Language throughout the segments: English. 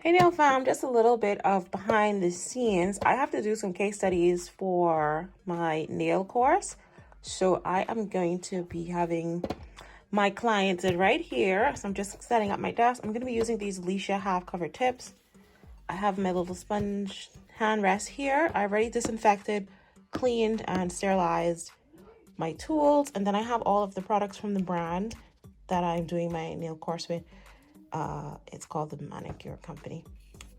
Hey nail fam, just a little bit of behind the scenes. I have to do some case studies for my nail course. So I am going to be having my clients right here. So I'm just setting up my desk. I'm going to be using these LECIA half cover tips. I have my little sponge hand rest here. I already disinfected, cleaned, and sterilized my tools. And then I have all of the products from the brand that I'm doing my nail course with. It's called the Manicure company.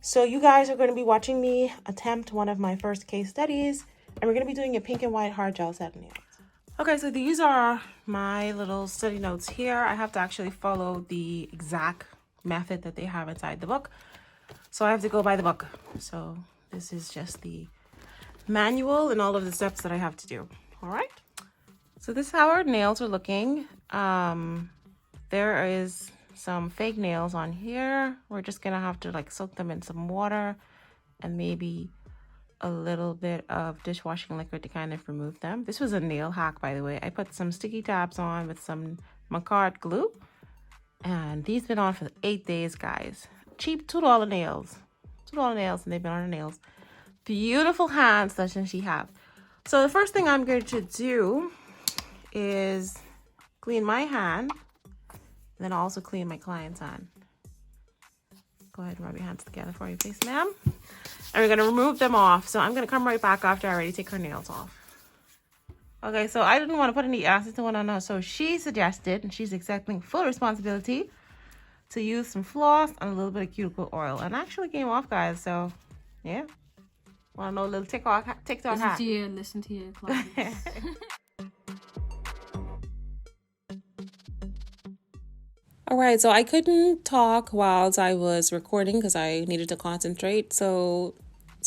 So you guys are going to be watching me attempt one of my first case studies, and we're going to be doing a pink and white hard gel set nails. Okay, so these are my little study notes here. I have to actually follow the exact method that they have inside the book. So I have to go by the book. So this is just the manual and all of the steps that I have to do. All right. So this is how our nails are looking. There is some fake nails on here. We're just gonna have to like soak them in some water and maybe a little bit of dishwashing liquid to kind of remove them. This was a nail hack, by the way. I put some sticky tabs on with some Makartt glue, and these been on for 8 days, guys. Cheap $2 nails. $2 nails, and they've been on her nails. Beautiful hands doesn't she have? So the first thing I'm going to do is clean my hand. Then I'll also clean my client's hand. Go ahead and rub your hands together for you, please, ma'am. And we're going to remove them off. So I'm going to come right back after I already take her nails off. Okay, so I didn't want to put any acetone on her. So she suggested, and she's accepting full responsibility, to use some floss and a little bit of cuticle oil. And actually came off, guys. So, yeah. Want to know a little TikTok hack? Listen to your clients. All right, so I couldn't talk whilst I was recording because I needed to concentrate. So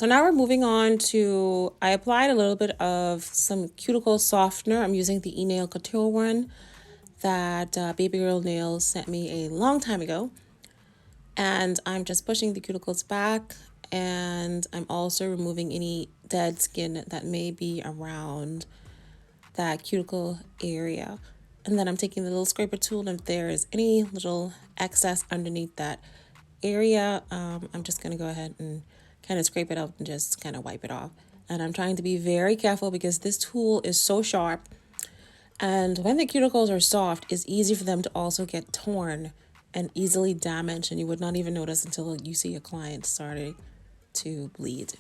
now we're moving on to, I applied a little bit of some cuticle softener. I'm using the E-Nail Couture one that Baby Girl Nails sent me a long time ago. And I'm just pushing the cuticles back, and I'm also removing any dead skin that may be around that cuticle area. And then I'm taking the little scraper tool, and if there is any little excess underneath that area, I'm just going to go ahead and kind of scrape it out and just kind of wipe it off. And I'm trying to be very careful because this tool is so sharp. And when the cuticles are soft, it's easy for them to also get torn and easily damaged. And you would not even notice until you see your client starting to bleed.